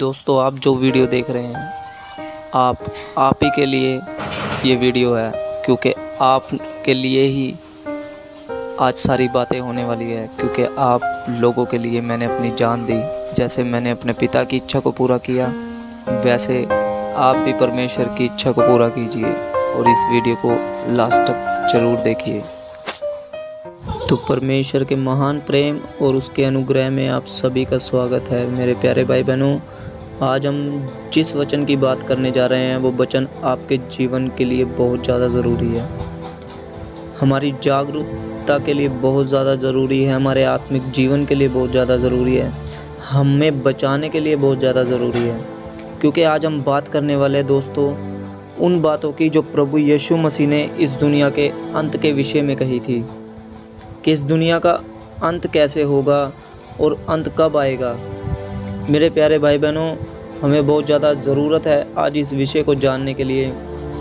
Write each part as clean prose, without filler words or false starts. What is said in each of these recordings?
दोस्तों, आप जो वीडियो देख रहे हैं आप ही के लिए ये वीडियो है, क्योंकि आप के लिए ही आज सारी बातें होने वाली है। क्योंकि आप लोगों के लिए मैंने अपनी जान दी। जैसे मैंने अपने पिता की इच्छा को पूरा किया, वैसे आप भी परमेश्वर की इच्छा को पूरा कीजिए और इस वीडियो को लास्ट तक ज़रूर देखिए। तो परमेश्वर के महान प्रेम और उसके अनुग्रह में आप सभी का स्वागत है मेरे प्यारे भाई बहनों। आज हम जिस वचन की बात करने जा रहे हैं वो वचन आपके जीवन के लिए बहुत ज़्यादा ज़रूरी है, हमारी जागरूकता के लिए बहुत ज़्यादा ज़रूरी है, हमारे आत्मिक जीवन के लिए बहुत ज़्यादा ज़रूरी है, हमें बचाने के लिए बहुत ज़्यादा ज़रूरी है। क्योंकि आज हम बात करने वाले हैं दोस्तों उन बातों की जो प्रभु यीशु मसीह ने इस दुनिया के अंत के विषय में कही थी कि इस दुनिया का अंत कैसे होगा और अंत कब आएगा। मेरे प्यारे भाई बहनों, हमें बहुत ज़्यादा ज़रूरत है आज इस विषय को जानने के लिए,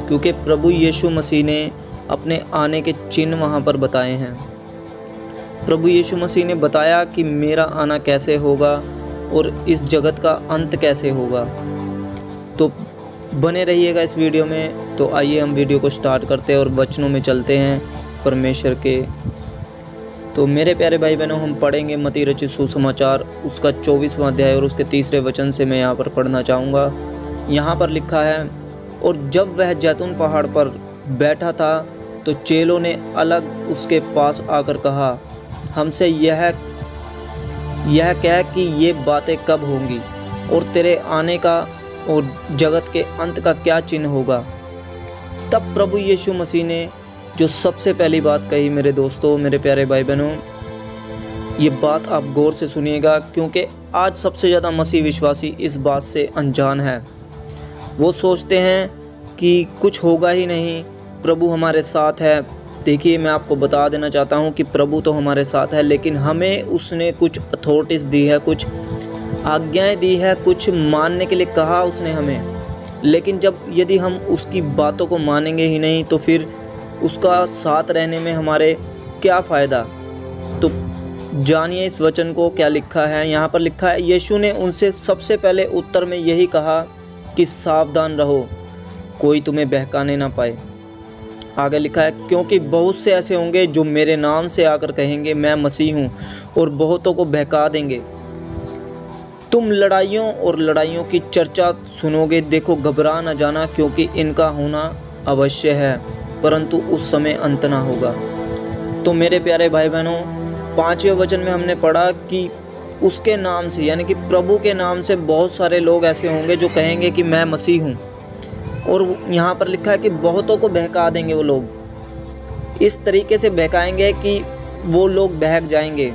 क्योंकि प्रभु यीशु मसीह ने अपने आने के चिन्ह वहाँ पर बताए हैं। प्रभु यीशु मसीह ने बताया कि मेरा आना कैसे होगा और इस जगत का अंत कैसे होगा। तो बने रहिएगा इस वीडियो में। तो आइए हम वीडियो को स्टार्ट करते हैं और वचनों में चलते हैं परमेश्वर के। तो मेरे प्यारे भाई बहनों, हम पढ़ेंगे मत्ती रचित सुसमाचार उसका 24वां अध्याय और उसके 3रे वचन से मैं यहाँ पर पढ़ना चाहूँगा। यहाँ पर लिखा है, और जब वह जैतून पहाड़ पर बैठा था तो चेलों ने अलग उसके पास आकर कहा, हमसे यह कह कि ये बातें कब होंगी और तेरे आने का और जगत के अंत का क्या चिन्ह होगा। तब प्रभु यीशु मसीह ने जो सबसे पहली बात कही, मेरे दोस्तों, मेरे प्यारे भाई बहनों, ये बात आप गौर से सुनिएगा, क्योंकि आज सबसे ज़्यादा मसीह विश्वासी इस बात से अनजान है। वो सोचते हैं कि कुछ होगा ही नहीं, प्रभु हमारे साथ है। देखिए, मैं आपको बता देना चाहता हूँ कि प्रभु तो हमारे साथ है, लेकिन हमें उसने कुछ अथॉरिटीज़ दी है, कुछ आज्ञाएँ दी है, कुछ मानने के लिए कहा उसने हमें। लेकिन यदि हम उसकी बातों को मानेंगे ही नहीं तो फिर उसका साथ रहने में हमारे क्या फ़ायदा। तो जानिए इस वचन को क्या लिखा है। यहाँ पर लिखा है, यीशु ने उनसे सबसे पहले उत्तर में यही कहा कि सावधान रहो, कोई तुम्हें बहकाने ना पाए। आगे लिखा है, क्योंकि बहुत से ऐसे होंगे जो मेरे नाम से आकर कहेंगे मैं मसीह हूँ और बहुतों को बहका देंगे। तुम लड़ाइयों की चर्चा सुनोगे। देखो, घबरा न जाना, क्योंकि इनका होना अवश्य है, परंतु उस समय अंत ना होगा। तो मेरे प्यारे भाई बहनों, 5वें वचन में हमने पढ़ा कि उसके नाम से, यानी कि प्रभु के नाम से बहुत सारे लोग ऐसे होंगे जो कहेंगे कि मैं मसीह हूँ, और यहाँ पर लिखा है कि बहुतों को बहका देंगे। वो लोग इस तरीके से बहकाएंगे कि वो लोग बहक जाएंगे।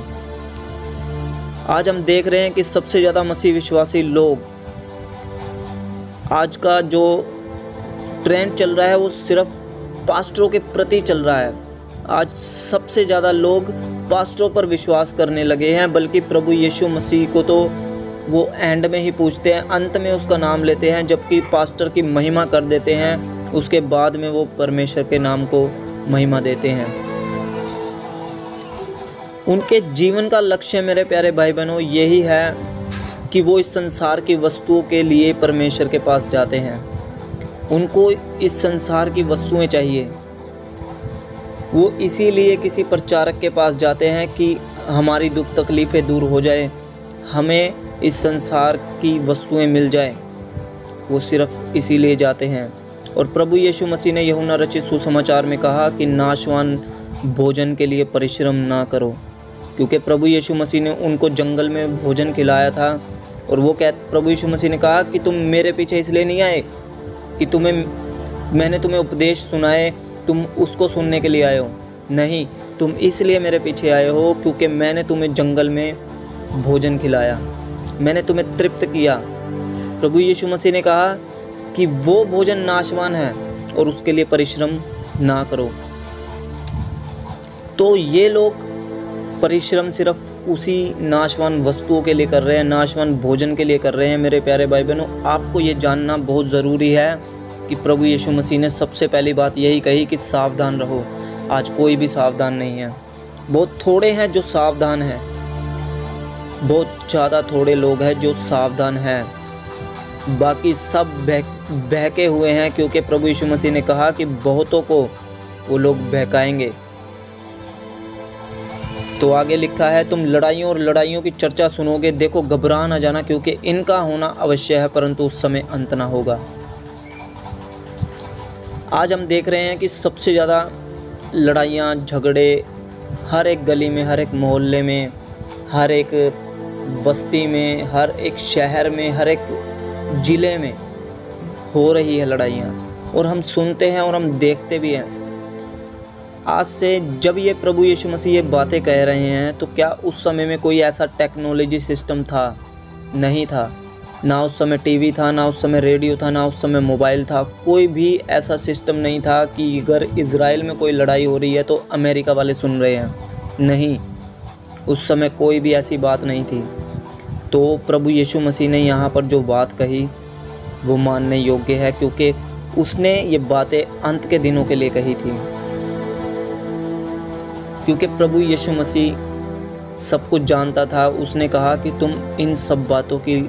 आज हम देख रहे हैं कि सबसे ज़्यादा मसीह विश्वासी लोग, आज का जो ट्रेंड चल रहा है वो सिर्फ पास्टरों के प्रति चल रहा है। आज सबसे ज़्यादा लोग पास्टरों पर विश्वास करने लगे हैं, बल्कि प्रभु यीशु मसीह को तो वो एंड में ही पूछते हैं, अंत में उसका नाम लेते हैं, जबकि पास्टर की महिमा कर देते हैं, उसके बाद में वो परमेश्वर के नाम को महिमा देते हैं। उनके जीवन का लक्ष्य, मेरे प्यारे भाई बहनों, यही है कि वो इस संसार की वस्तुओं के लिए परमेश्वर के पास जाते हैं। उनको इस संसार की वस्तुएं चाहिए। वो इसीलिए किसी प्रचारक के पास जाते हैं कि हमारी दुख तकलीफ़ें दूर हो जाए, हमें इस संसार की वस्तुएं मिल जाए। वो सिर्फ इसीलिए जाते हैं। और प्रभु यीशु मसीह ने यूहन्ना रचित सुसमाचार में कहा कि नाशवान भोजन के लिए परिश्रम ना करो, क्योंकि प्रभु यीशु मसीह ने उनको जंगल में भोजन खिलाया था। और प्रभु यीशु मसीह ने कहा कि तुम मेरे पीछे इसलिए नहीं आए कि मैंने तुम्हें उपदेश सुनाए, तुम उसको सुनने के लिए आए हो। नहीं, तुम इसलिए मेरे पीछे आए हो क्योंकि मैंने तुम्हें जंगल में भोजन खिलाया, मैंने तुम्हें तृप्त किया। प्रभु यीशु मसीह ने कहा कि वो भोजन नाशवान है और उसके लिए परिश्रम ना करो। तो ये लोग परिश्रम सिर्फ उसी नाशवान वस्तुओं के लिए कर रहे हैं, नाशवान भोजन के लिए कर रहे हैं। मेरे प्यारे भाई बहनों, आपको ये जानना बहुत ज़रूरी है कि प्रभु यीशु मसीह ने सबसे पहली बात यही कही कि सावधान रहो। आज कोई भी सावधान नहीं है, बहुत थोड़े हैं जो सावधान हैं, बहुत ज़्यादा थोड़े लोग हैं जो सावधान हैं। बाकी सब बहके हुए हैं, क्योंकि प्रभु यीशु मसीह ने कहा कि बहुतों को वो लोग बहकाएंगे। तो आगे लिखा है, तुम लड़ाइयों और लड़ाइयों की चर्चा सुनोगे, देखो घबरा न जाना, क्योंकि इनका होना अवश्य है, परंतु उस समय अंत ना होगा। आज हम देख रहे हैं कि सबसे ज़्यादा लड़ाइयाँ झगड़े हर एक गली में, हर एक मोहल्ले में, हर एक बस्ती में, हर एक शहर में, हर एक ज़िले में हो रही है लड़ाइयाँ, और हम सुनते हैं और हम देखते भी हैं। आज से जब ये प्रभु यीशु मसीह ये बातें कह रहे हैं, तो क्या उस समय में कोई ऐसा टेक्नोलॉजी सिस्टम था? नहीं था। ना उस समय टीवी था, ना उस समय रेडियो था, ना उस समय मोबाइल था। कोई भी ऐसा सिस्टम नहीं था कि अगर इज़राइल में कोई लड़ाई हो रही है तो अमेरिका वाले सुन रहे हैं। नहीं, उस समय कोई भी ऐसी बात नहीं थी। तो प्रभु यीशु मसीह ने यहाँ पर जो बात कही वो मानने योग्य है, क्योंकि उसने ये बातें अंत के दिनों के लिए कही थी। क्योंकि प्रभु यीशु मसीह सब कुछ जानता था। उसने कहा कि तुम इन सब बातों की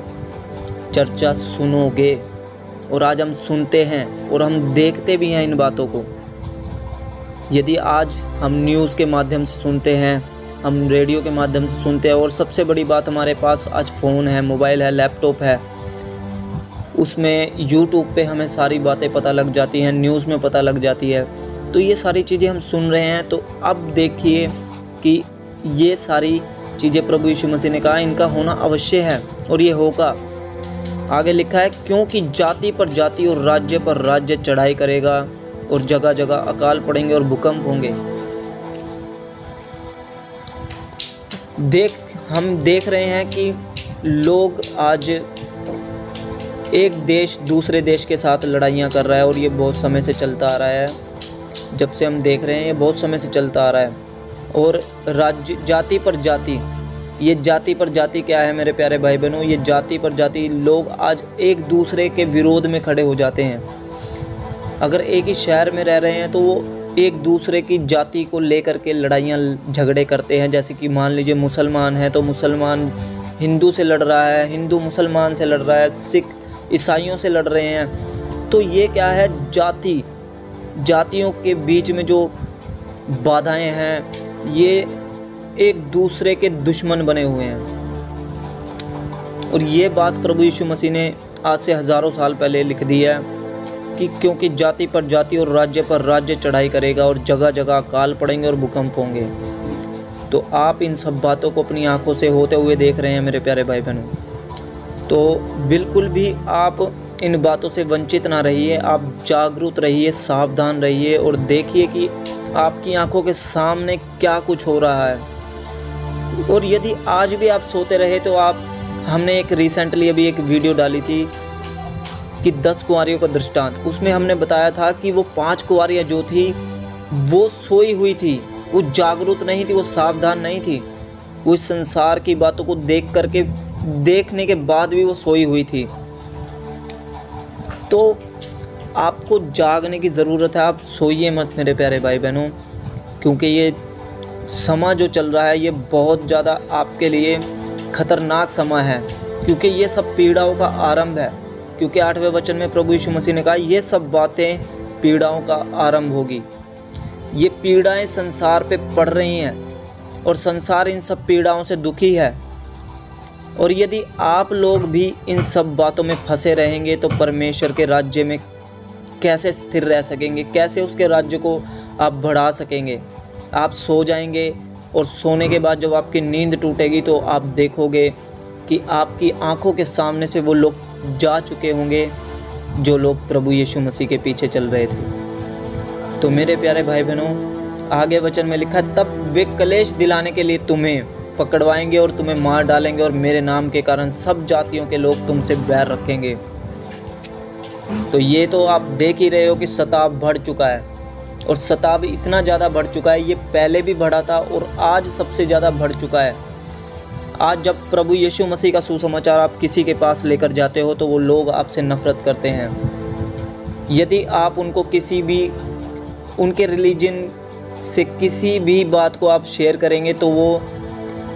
चर्चा सुनोगे, और आज हम सुनते हैं और हम देखते भी हैं इन बातों को। यदि आज हम न्यूज़ के माध्यम से सुनते हैं, हम रेडियो के माध्यम से सुनते हैं, और सबसे बड़ी बात हमारे पास आज फ़ोन है, मोबाइल है, लैपटॉप है, उसमें यूट्यूब पे हमें सारी बातें पता लग जाती हैं, न्यूज़ में पता लग जाती है। तो ये सारी चीज़ें हम सुन रहे हैं। तो अब देखिए कि ये सारी चीज़ें प्रभु यीशु मसीह ने कहा इनका होना अवश्य है, और ये होगा। आगे लिखा है, क्योंकि जाति पर जाति और राज्य पर राज्य चढ़ाई करेगा, और जगह जगह अकाल पड़ेंगे और भूकंप होंगे। हम देख रहे हैं कि लोग आज एक देश दूसरे देश के साथ लड़ाइयाँ कर रहा है, और ये बहुत समय से चलता आ रहा है। जब से हम देख रहे हैं ये बहुत समय से चलता आ रहा है। और राज्य, जाति पर जाति, ये जाति पर जाति क्या है मेरे प्यारे भाई बहनों? ये जाति पर जाति लोग आज एक दूसरे के विरोध में खड़े हो जाते हैं। अगर एक ही शहर में रह रहे हैं तो वो एक दूसरे की जाति को लेकर के लड़ाइयाँ झगड़े करते हैं। जैसे कि मान लीजिए मुसलमान है तो मुसलमान हिंदू से लड़ रहा है, हिंदू मुसलमान से लड़ रहा है, सिख ईसाइयों से लड़ रहे हैं। तो ये क्या है? जातियों के बीच में जो बाधाएं हैं, ये एक दूसरे के दुश्मन बने हुए हैं। और ये बात प्रभु यीशु मसीह ने आज से हज़ारों साल पहले लिख दी है कि क्योंकि जाति पर जाति और राज्य पर राज्य चढ़ाई करेगा, और जगह जगह अकाल पड़ेंगे और भूकंप होंगे। तो आप इन सब बातों को अपनी आंखों से होते हुए देख रहे हैं मेरे प्यारे भाई बहनों। तो बिल्कुल भी आप इन बातों से वंचित ना रहिए, आप जागरूक रहिए, सावधान रहिए, और देखिए कि आपकी आंखों के सामने क्या कुछ हो रहा है। और यदि आज भी आप सोते रहे तो हमने एक रिसेंटली अभी एक वीडियो डाली थी कि 10 कुंवारियों का दृष्टांत। उसमें हमने बताया था कि वो 5 कुंवारियाँ जो थी वो सोई हुई थी, वो जागरूक नहीं थी, वो सावधान नहीं थी। वो इस संसार की बातों को देखने के बाद भी वो सोई हुई थी। तो आपको जागने की ज़रूरत है। आप सोइए मत मेरे प्यारे भाई बहनों, क्योंकि ये समय जो चल रहा है ये बहुत ज़्यादा आपके लिए खतरनाक समय है, क्योंकि ये सब पीड़ाओं का आरंभ है। क्योंकि 8वें वचन में प्रभु यीशु मसीह ने कहा ये सब बातें पीड़ाओं का आरंभ होगी। ये पीड़ाएं संसार पे पड़ रही हैं, और संसार इन सब पीड़ाओं से दुखी है। और यदि आप लोग भी इन सब बातों में फंसे रहेंगे तो परमेश्वर के राज्य में कैसे स्थिर रह सकेंगे? कैसे उसके राज्य को आप बढ़ा सकेंगे? आप सो जाएंगे, और सोने के बाद जब आपकी नींद टूटेगी तो आप देखोगे कि आपकी आंखों के सामने से वो लोग जा चुके होंगे जो लोग प्रभु यीशु मसीह के पीछे चल रहे थे। तो मेरे प्यारे भाई बहनों, आगे वचन में लिखा, तब वे कलेश दिलाने के लिए तुम्हें पकड़वाएंगे और तुम्हें मार डालेंगे, और मेरे नाम के कारण सब जातियों के लोग तुमसे बैर रखेंगे। तो ये तो आप देख ही रहे हो कि सताव बढ़ चुका है, और सताव इतना ज़्यादा बढ़ चुका है, ये पहले भी बढ़ा था और आज सबसे ज़्यादा बढ़ चुका है। आज जब प्रभु यीशु मसीह का सुसमाचार आप किसी के पास लेकर जाते हो तो वो लोग आपसे नफ़रत करते हैं। यदि आप उनको किसी भी उनके रिलीजन से किसी भी बात को आप शेयर करेंगे तो वो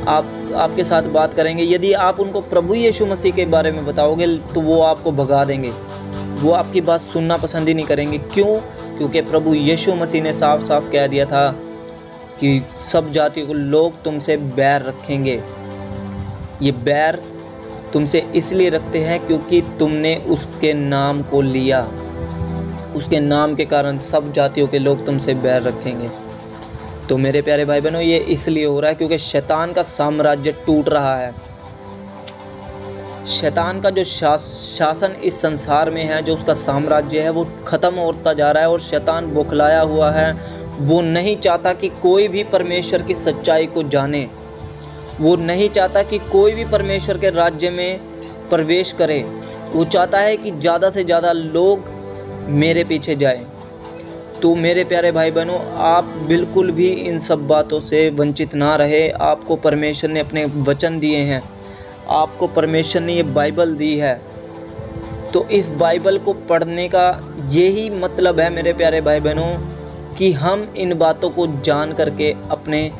आपके साथ बात करेंगे। यदि आप उनको प्रभु यीशु मसीह के बारे में बताओगे तो वो आपको भगा देंगे, वो आपकी बात सुनना पसंद ही नहीं करेंगे। क्यों? क्योंकि प्रभु यीशु मसीह ने साफ साफ कह दिया था कि सब जातियों को लोग तुमसे बैर रखेंगे। ये बैर तुमसे इसलिए रखते हैं क्योंकि तुमने उसके नाम को लिया। उसके नाम के कारण सब जातियों के लोग तुमसे बैर रखेंगे। तो मेरे प्यारे भाई बहनों, ये इसलिए हो रहा है क्योंकि शैतान का साम्राज्य टूट रहा है। शैतान का जो शासन इस संसार में है, जो उसका साम्राज्य है, वो ख़त्म होता जा रहा है। और शैतान बौखलाया हुआ है। वो नहीं चाहता कि कोई भी परमेश्वर की सच्चाई को जाने। वो नहीं चाहता कि कोई भी परमेश्वर के राज्य में प्रवेश करे। वो चाहता है कि ज़्यादा से ज़्यादा लोग मेरे पीछे जाएं। तो मेरे प्यारे भाई बहनों, आप बिल्कुल भी इन सब बातों से वंचित ना रहे। आपको परमेश्वर ने अपने वचन दिए हैं, आपको परमेश्वर ने ये बाइबल दी है। तो इस बाइबल को पढ़ने का यही मतलब है मेरे प्यारे भाई बहनों, कि हम इन बातों को जान करके अपने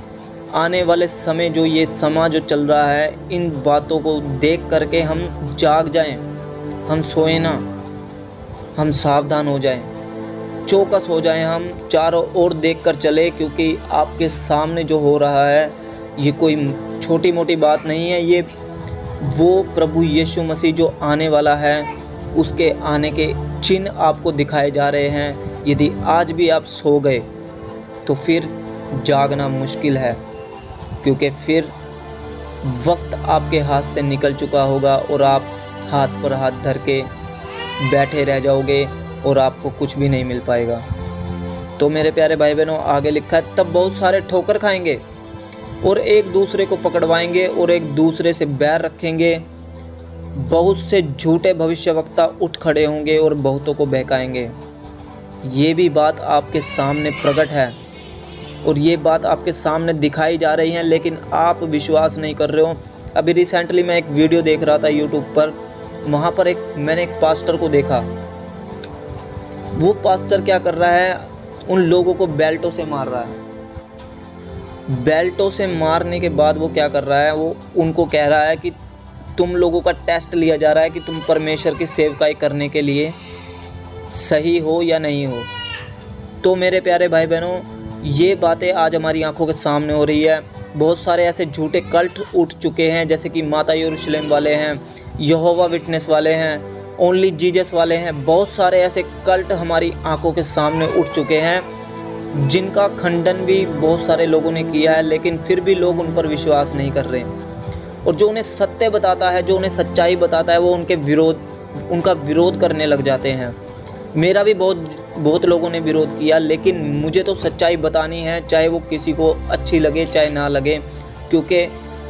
आने वाले समय, जो ये समा जो चल रहा है, इन बातों को देख करके हम जाग जाएं, हम सोए ना, हम सावधान हो जाएं, चौकस हो जाएं, हम चारों ओर देखकर चले। क्योंकि आपके सामने जो हो रहा है ये कोई छोटी मोटी बात नहीं है। ये वो प्रभु यीशु मसीह जो आने वाला है, उसके आने के चिन्ह आपको दिखाए जा रहे हैं। यदि आज भी आप सो गए तो फिर जागना मुश्किल है, क्योंकि फिर वक्त आपके हाथ से निकल चुका होगा और आप हाथ पर हाथ धर के बैठे रह जाओगे और आपको कुछ भी नहीं मिल पाएगा। तो मेरे प्यारे भाई बहनों, आगे लिखा है, तब बहुत सारे ठोकर खाएंगे और एक दूसरे को पकड़वाएंगे और एक दूसरे से बैर रखेंगे। बहुत से झूठे भविष्यवक्ता उठ खड़े होंगे और बहुतों को बहकाएंगे। ये भी बात आपके सामने प्रकट है और ये बात आपके सामने दिखाई जा रही है, लेकिन आप विश्वास नहीं कर रहे हो। अभी रिसेंटली मैं एक वीडियो देख रहा था यूट्यूब पर। वहाँ पर मैंने एक पास्टर को देखा। वो पास्टर क्या कर रहा है, उन लोगों को बेल्टों से मार रहा है। बेल्टों से मारने के बाद वो क्या कर रहा है, वो उनको कह रहा है कि तुम लोगों का टेस्ट लिया जा रहा है कि तुम परमेश्वर की सेवकाई करने के लिए सही हो या नहीं हो। तो मेरे प्यारे भाई बहनों, ये बातें आज हमारी आंखों के सामने हो रही है। बहुत सारे ऐसे झूठे कल्ट उठ चुके हैं, जैसे कि माता यरूशलेम वाले हैं, यहोवा विटनेस वाले हैं, ओनली जीसस वाले हैं। बहुत सारे ऐसे कल्ट हमारी आंखों के सामने उठ चुके हैं, जिनका खंडन भी बहुत सारे लोगों ने किया है, लेकिन फिर भी लोग उन पर विश्वास नहीं कर रहे। और जो उन्हें सत्य बताता है, जो उन्हें सच्चाई बताता है, वो उनका विरोध करने लग जाते हैं। मेरा भी बहुत लोगों ने विरोध किया, लेकिन मुझे तो सच्चाई बतानी है, चाहे वो किसी को अच्छी लगे चाहे ना लगे, क्योंकि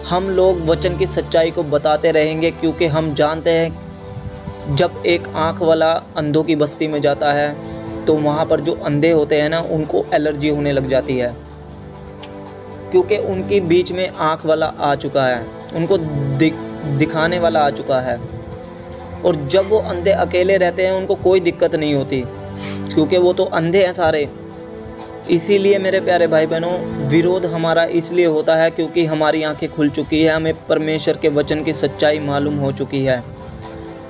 हम लोग वचन की सच्चाई को बताते रहेंगे। क्योंकि हम जानते हैं जब एक आँख वाला अंधों की बस्ती में जाता है तो वहाँ पर जो अंधे होते हैं ना, उनको एलर्जी होने लग जाती है, क्योंकि उनके बीच में आँख वाला आ चुका है, उनको दिखाने वाला आ चुका है। और जब वो अंधे अकेले रहते हैं उनको कोई दिक्कत नहीं होती, क्योंकि वो तो अंधे हैं सारे। इसीलिए मेरे प्यारे भाई बहनों, विरोध हमारा इसलिए होता है क्योंकि हमारी आंखें खुल चुकी है, हमें परमेश्वर के वचन की सच्चाई मालूम हो चुकी है।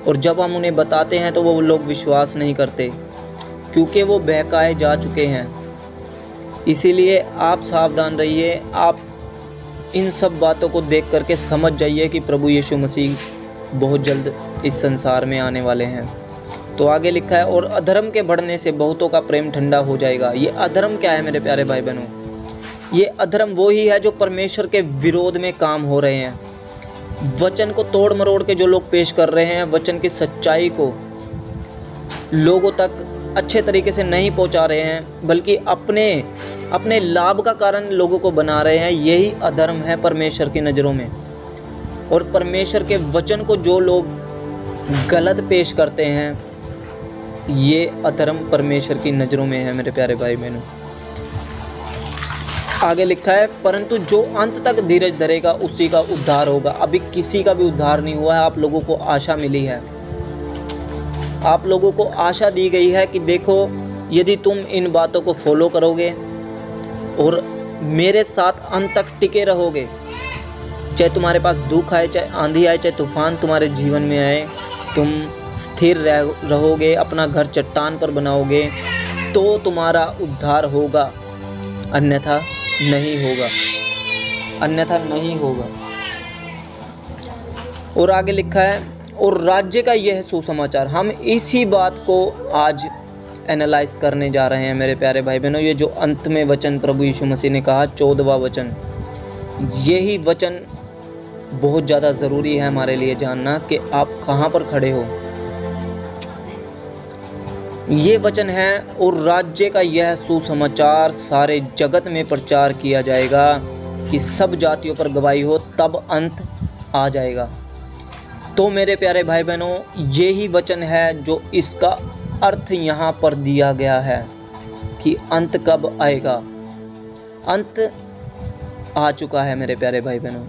और जब हम उन्हें बताते हैं तो वो लोग विश्वास नहीं करते, क्योंकि वो बहकाए जा चुके हैं। इसीलिए आप सावधान रहिए। आप इन सब बातों को देख करके समझ जाइए कि प्रभु यीशु मसीह बहुत जल्द इस संसार में आने वाले हैं। तो आगे लिखा है, और अधर्म के बढ़ने से बहुतों का प्रेम ठंडा हो जाएगा। ये अधर्म क्या है मेरे प्यारे भाई बहनों? ये अधर्म वो ही है जो परमेश्वर के विरोध में काम हो रहे हैं। वचन को तोड़ मरोड़ के जो लोग पेश कर रहे हैं, वचन की सच्चाई को लोगों तक अच्छे तरीके से नहीं पहुंचा रहे हैं, बल्कि अपने लाभ का कारण लोगों को बना रहे हैं। यही अधर्म है परमेश्वर की नज़रों में। और परमेश्वर के वचन को जो लोग गलत पेश करते हैं, ये अधर्म परमेश्वर की नज़रों में है मेरे प्यारे भाई बहनों। आगे लिखा है, परंतु जो अंत तक धीरज धरेगा उसी का उद्धार होगा। अभी किसी का भी उद्धार नहीं हुआ है। आप लोगों को आशा मिली है, आप लोगों को आशा दी गई है कि देखो, यदि तुम इन बातों को फॉलो करोगे और मेरे साथ अंत तक टिके रहोगे चाहे तुम्हारे पास दुख आए, चाहे आंधी आए, चाहे तूफान तुम्हारे जीवन में आए, तुम स्थिर रहोगे, अपना घर चट्टान पर बनाओगे तो तुम्हारा उद्धार होगा, अन्यथा नहीं होगा, अन्यथा नहीं होगा। और आगे लिखा है, और राज्य का यह सुसमाचार। हम इसी बात को आज एनालाइज करने जा रहे हैं मेरे प्यारे भाई बहनों। ये जो अंत में वचन प्रभु यीशु मसीह ने कहा, 14वां वचन, यही वचन बहुत ज़्यादा ज़रूरी है हमारे लिए जानना कि आप कहाँ पर खड़े हो। ये वचन है, और राज्य का यह सुसमाचार सारे जगत में प्रचार किया जाएगा कि सब जातियों पर गवाही हो, तब अंत आ जाएगा। तो मेरे प्यारे भाई बहनों, यही वचन है जो इसका अर्थ यहाँ पर दिया गया है कि अंत कब आएगा। अंत आ चुका है मेरे प्यारे भाई बहनों,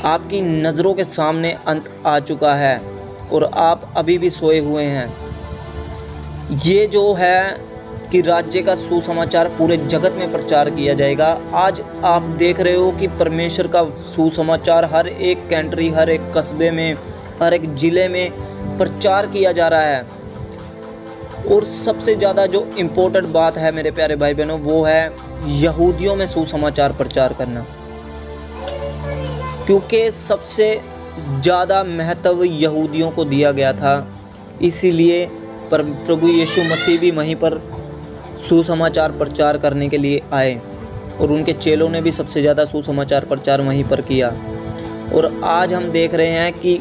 आपकी नज़रों के सामने अंत आ चुका है और आप अभी भी सोए हुए हैं। ये जो है कि राज्य का सुसमाचार पूरे जगत में प्रचार किया जाएगा। आज आप देख रहे हो कि परमेश्वर का सुसमाचार हर एक कंट्री, हर एक कस्बे में, हर एक ज़िले में प्रचार किया जा रहा है। और सबसे ज़्यादा जो इम्पोर्टेंट बात है मेरे प्यारे भाई बहनों, वो है यहूदियों में सुसमाचार प्रचार करना, क्योंकि सबसे ज़्यादा महत्व यहूदियों को दिया गया था। इसीलिए प्रभु यीशु मसीह भी वहीं पर सुसमाचार प्रचार करने के लिए आए और उनके चेलों ने भी सबसे ज़्यादा सुसमाचार प्रचार वहीं पर किया। और आज हम देख रहे हैं कि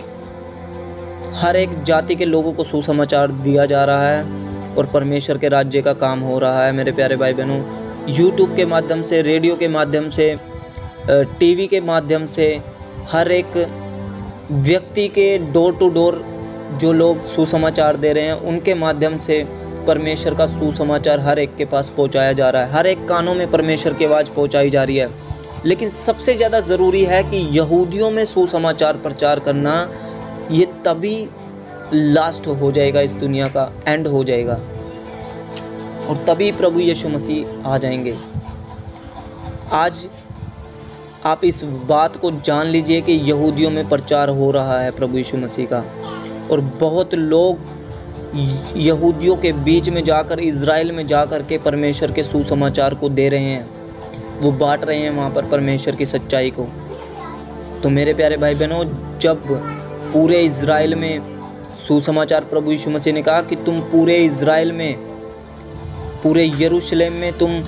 हर एक जाति के लोगों को सुसमाचार दिया जा रहा है और परमेश्वर के राज्य का काम हो रहा है मेरे प्यारे भाई बहनों। यूट्यूब के माध्यम से, रेडियो के माध्यम से, टीवी के माध्यम से, हर एक व्यक्ति के डोर टू डोर जो लोग सुसमाचार दे रहे हैं, उनके माध्यम से परमेश्वर का सुसमाचार हर एक के पास पहुंचाया जा रहा है। हर एक कानों में परमेश्वर की आवाज़ पहुंचाई जा रही है। लेकिन सबसे ज़्यादा ज़रूरी है कि यहूदियों में सुसमाचार प्रचार करना, ये तभी लास्ट हो जाएगा, इस दुनिया का एंड हो जाएगा और तभी प्रभु यीशु मसीह आ जाएंगे। आज आप इस बात को जान लीजिए कि यहूदियों में प्रचार हो रहा है प्रभु यीशु मसीह का, और बहुत लोग यहूदियों के बीच में जाकर, इज़राइल में जाकर के परमेश्वर के सुसमाचार को दे रहे हैं, वो बांट रहे हैं वहाँ पर परमेश्वर की सच्चाई को। तो मेरे प्यारे भाई बहनों, जब पूरे इज़राइल में सुसमाचार, प्रभु यीशु मसीह ने कहा कि तुम पूरे इज़राइल में, पूरे यरूशलेम में तुम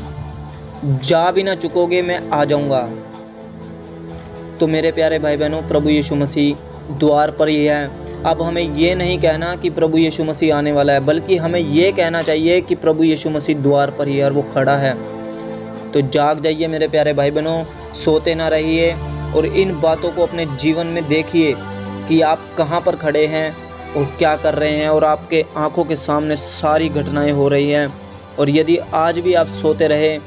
जा भी ना चुकोगे, मैं आ जाऊँगा। तो मेरे प्यारे भाई बहनों, प्रभु यीशु मसीह द्वार पर ही है। अब हमें ये नहीं कहना कि प्रभु यीशु मसीह आने वाला है, बल्कि हमें ये कहना चाहिए कि प्रभु यीशु मसीह द्वार पर ही है और वो खड़ा है। तो जाग जाइए मेरे प्यारे भाई बहनों, सोते ना रहिए और इन बातों को अपने जीवन में देखिए कि आप कहाँ पर खड़े हैं और क्या कर रहे हैं। और आपके आंखों के सामने सारी घटनाएं हो रही हैं, और यदि आज भी आप सोते रहे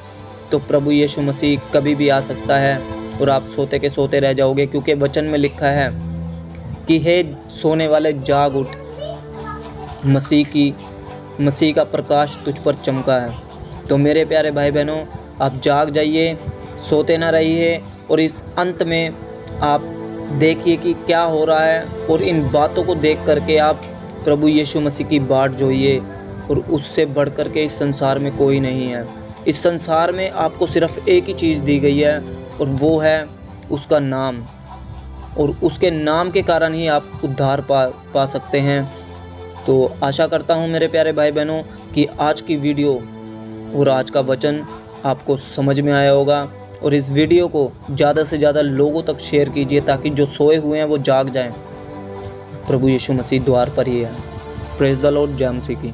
तो प्रभु यीशु मसीह कभी भी आ सकता है और आप सोते के सोते रह जाओगे, क्योंकि वचन में लिखा है कि हे सोने वाले जाग उठ, मसीह का प्रकाश तुझ पर चमका है। तो मेरे प्यारे भाई बहनों, आप जाग जाइए, सोते ना रहिए और इस अंत में आप देखिए कि क्या हो रहा है, और इन बातों को देख करके आप प्रभु यीशु मसीह की बाट जोइए। और उससे बढ़ कर के इस संसार में कोई नहीं है। इस संसार में आपको सिर्फ एक ही चीज़ दी गई है और वो है उसका नाम, और उसके नाम के कारण ही आप उद्धार पा सकते हैं। तो आशा करता हूँ मेरे प्यारे भाई बहनों कि आज की वीडियो और आज का वचन आपको समझ में आया होगा, और इस वीडियो को ज़्यादा से ज़्यादा लोगों तक शेयर कीजिए ताकि जो सोए हुए हैं वो जाग जाएं। प्रभु यीशु मसीह द्वार पर ही है। Praise the Lord. जय मसीह की।